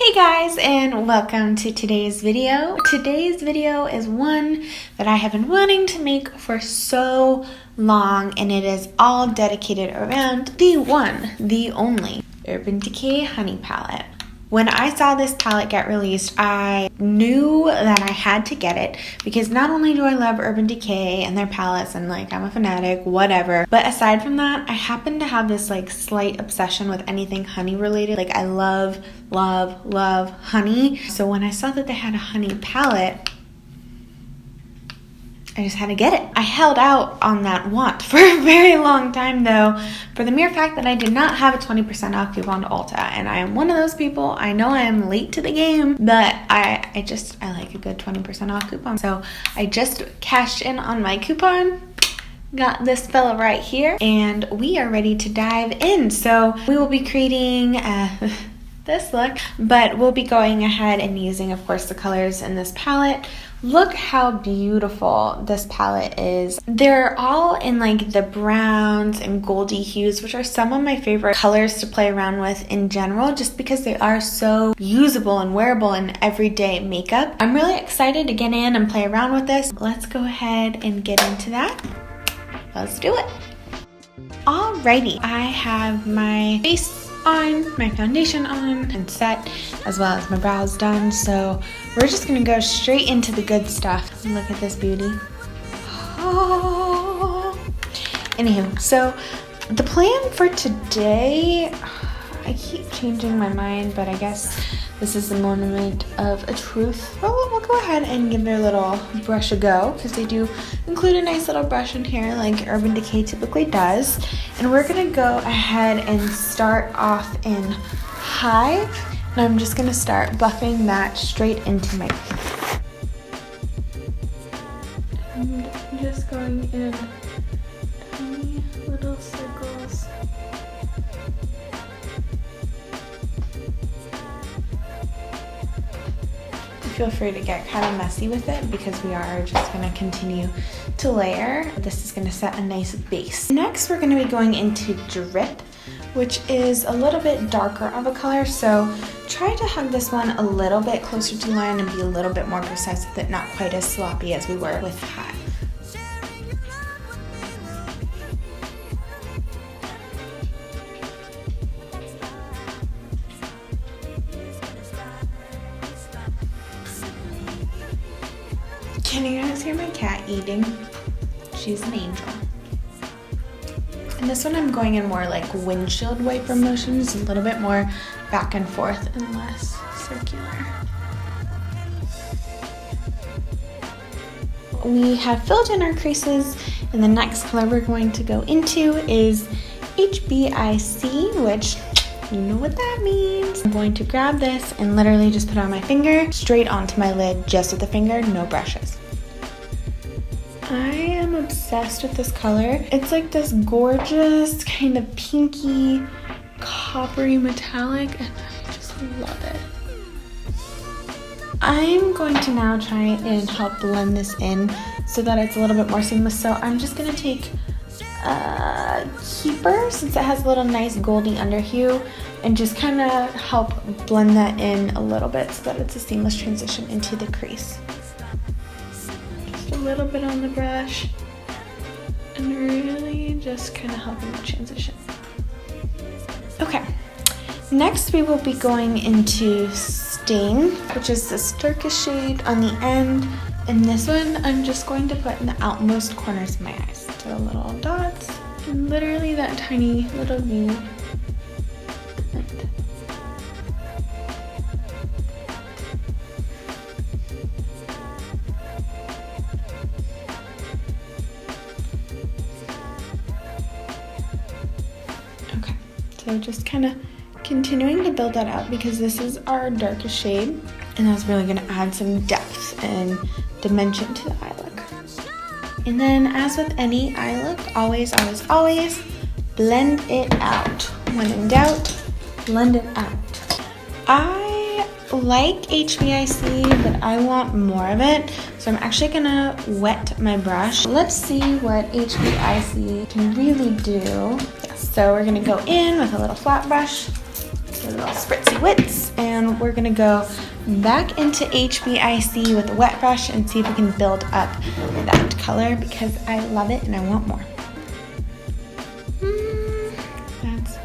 Hey guys, and welcome to today's video. Today's video is one that I have been wanting to make for so long, and it is all dedicated around the one, the only Urban Decay Honey Palette. When I saw this palette get released, I knew that I had to get it because not only do I love Urban Decay and their palettes and I'm a fanatic, whatever, but aside from that, I happen to have this slight obsession with anything honey related. I love honey. So when I saw that they had a honey palette, I just had to get it. I held out on that want for a very long time though, for the mere fact that I did not have a 20% off coupon to Ulta, and I am one of those people. I know I am late to the game, but I like a good 20% off coupon. So I just cashed in on my coupon, got this fella right here, and we are ready to dive in. So we will be creating this look, but we'll be going ahead and using, of course, the colors in this palette. Look how beautiful this palette is. They're all in the browns and goldy hues, which are some of my favorite colors to play around with in general, just because they are so usable and wearable in everyday makeup. I'm really excited to get in and play around with this. Let's go ahead and get into that. Let's do it. Alrighty, I have my base on, my foundation on and set, as well as my brows done, so we're just gonna go straight into the good stuff. Look at this beauty. Oh. Anywho, so the plan for today, I keep changing my mind, but I guess this is the moment of a truth. Well, we'll go ahead and give their little brush a go, because they do include a nice little brush in here like Urban Decay typically does. And we're gonna go ahead and start off in Hive. And I'm just gonna start buffing that straight into my face. And just going in tiny little circles. Feel free to get kind of messy with it because we are just going to continue to layer. This is going to set a nice base. Next, we're going to be going into Drip, which is a little bit darker of a color, so try to hug this one a little bit closer to the line and be a little bit more precise with it, not quite as sloppy as we were with Hive. Can you guys hear my cat eating? She's an angel. And this one I'm going in more windshield wiper motions, a little bit more back and forth and less circular. We have filled in our creases, and the next color we're going to go into is HBIC, which you know what that means. I'm going to grab this and literally just put it on my finger, straight onto my lid, just with the finger, no brushes. I am obsessed with this color. It's this gorgeous kind of pinky, coppery metallic, and I just love it. I'm going to now try and help blend this in so that it's a little bit more seamless. So I'm just gonna take a Keeper, since it has a little nice goldy underhue, and just kind of help blend that in a little bit so that it's a seamless transition into the crease. Just a little bit on the brush, and really just kind of helping the transition. Okay, next we will be going into Sting, which is this darkest shade on the end, and this one I'm just going to put in the outmost corners of my eyes. So little dots, and literally that tiny little V. Okay, so just kind of continuing to build that out because this is our darkest shade, and that's really going to add some depth and dimension to the eye look. And then, as with any eye look, always blend it out. When in doubt, blend it out. I like HBIC, but I want more of it, so I'm actually gonna wet my brush. Let's see what HBIC can really do. So we're gonna go in with a little flat brush, So little spritzy wits, and we're gonna go back into HBIC with a wet brush and see if we can build up that color because I love it and I want more. That's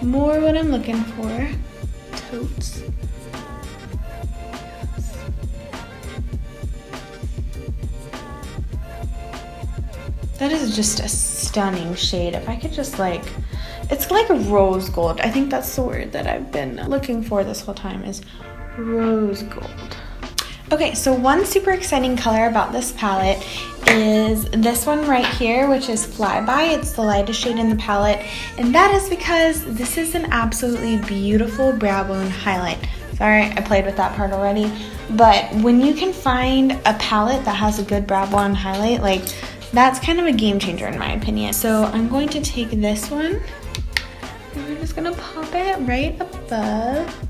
more what I'm looking for. Totes. That is just a stunning shade. If I could just like, it's like a rose gold. I think that's the word that I've been looking for this whole time is rose gold. Okay, so one super exciting color about this palette is this one right here, which is Flyby. It's the lightest shade in the palette, and that is because this is an absolutely beautiful brow bone highlight. Sorry, I played with that part already, but when you can find a palette that has a good brow bone highlight, like, that's kind of a game changer in my opinion. So I'm going to take this one and we're just gonna pop it right above.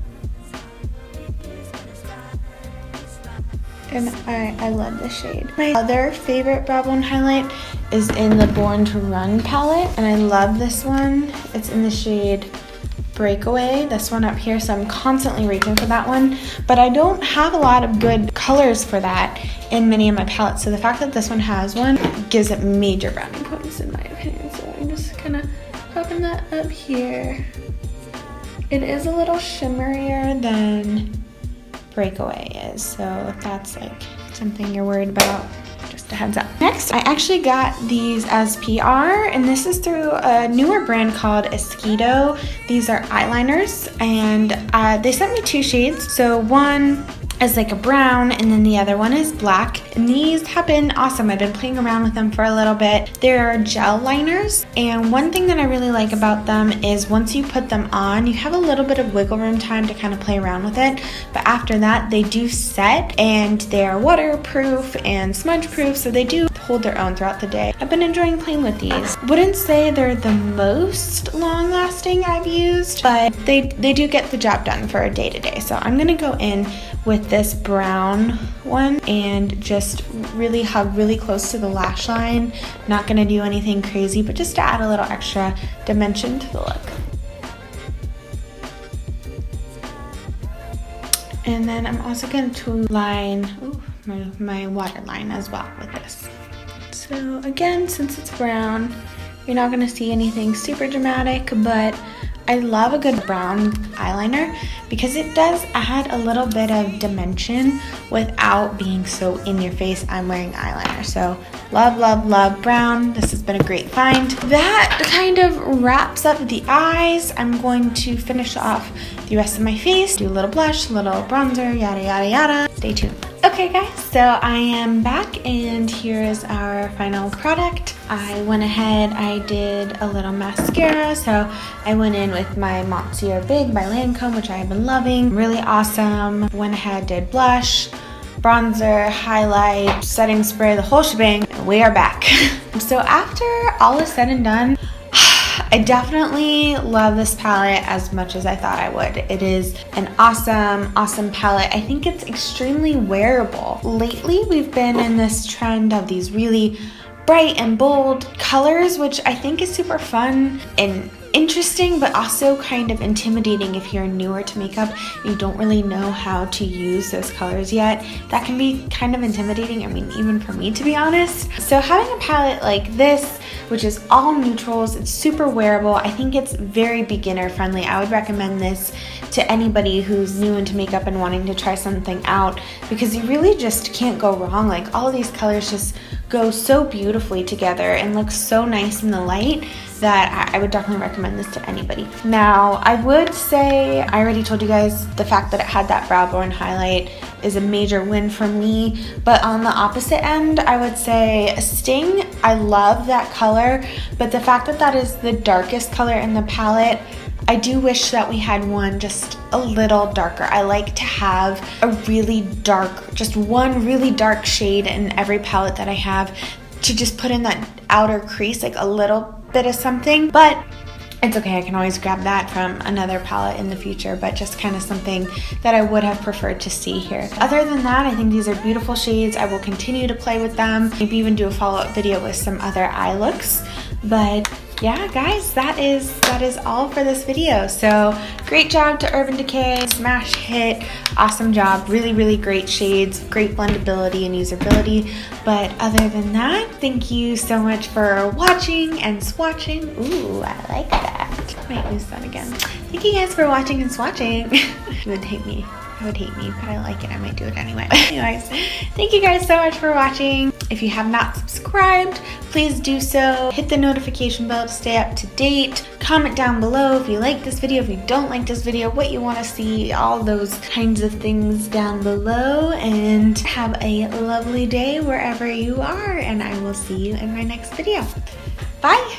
And I love this shade. My other favorite brow bone highlight is in the Born to Run palette, and I love this one. It's in the shade Breakaway, this one up here, so I'm constantly reaching for that one, but I don't have a lot of good colors for that in many of my palettes, so the fact that this one has one gives it major browning points in my opinion. So I'm just kind of popping that up here. It is a little shimmerier than Breakaway is, so if that's like something you're worried about, just a heads up. Next, I actually got these as PR, and this is through a newer brand called Esquido. These are eyeliners, and they sent me two shades. So one is like a brown, and then the other one is black. And these have been awesome. I've been playing around with them for a little bit. They're gel liners, and one thing that I really like about them is once you put them on, you have a little bit of wiggle room time to kind of play around with it. But after that, they do set, and they are waterproof and smudge proof, so they do hold their own throughout the day. I've been enjoying playing with these. Wouldn't say they're the most long lasting I've used, but they do get the job done for a day to day. So I'm gonna go in with this brown one and just really hug really close to the lash line. Not gonna do anything crazy, but just to add a little extra dimension to the look. And then I'm also going to line my waterline as well with this. So again, since it's brown, you're not gonna see anything super dramatic, but I love a good brown eyeliner because it does add a little bit of dimension without being so in your face. I'm wearing eyeliner, so love, love, love brown. This has been a great find. That kind of wraps up the eyes. I'm going to finish off the rest of my face, do a little blush, a little bronzer, yada, yada, yada. Stay tuned. Okay guys, so I am back and here is our final product. I went ahead, I did a little mascara, so I went in with my Monsieur Big by Lancome, which I have been loving. Really awesome. Went ahead, did blush, bronzer, highlight, setting spray, the whole shebang, and we are back. So after all is said and done, I definitely love this palette as much as I thought I would. It is an awesome, awesome palette. I think it's extremely wearable. Lately, we've been in this trend of these really bright and bold colors, which I think is super fun and interesting, but also kind of intimidating if you're newer to makeup and you don't really know how to use those colors yet. That can be kind of intimidating, I mean, even for me, to be honest. So having a palette like this, which is all neutrals, it's super wearable. I think it's very beginner friendly. I would recommend this to anybody who's new into makeup and wanting to try something out because you really just can't go wrong. Like, all of these colors just go so beautifully together and look so nice in the light that I would definitely recommend this to anybody. Now, I would say, I already told you guys, the fact that it had that brow bone highlight is a major win for me, but on the opposite end, I would say Sting, I love that color, but the fact that that is the darkest color in the palette, I do wish that we had one just a little darker. I like to have a really dark, just one really dark shade in every palette that I have to just put in that outer crease, like a little bit of something, but it's okay. I can always grab that from another palette in the future, but just kind of something that I would have preferred to see here. Other than that, I think these are beautiful shades. I will continue to play with them, maybe even do a follow-up video with some other eye looks. But yeah, guys, that is all for this video. So great job to Urban Decay, smash hit, awesome job, really great shades, great blendability and usability. But other than that, thank you so much for watching and swatching. Ooh, I like that. Might use that again. Thank you guys for watching and swatching. You would hate me. I would hate me, but I like it. I might do it anyway. Anyways, thank you guys so much for watching. If you have not subscribed, please do so. Hit the notification bell to stay up to date. Comment down below if you like this video, if you don't like this video, what you want to see, all those kinds of things down below. And have a lovely day wherever you are, and I will see you in my next video. Bye!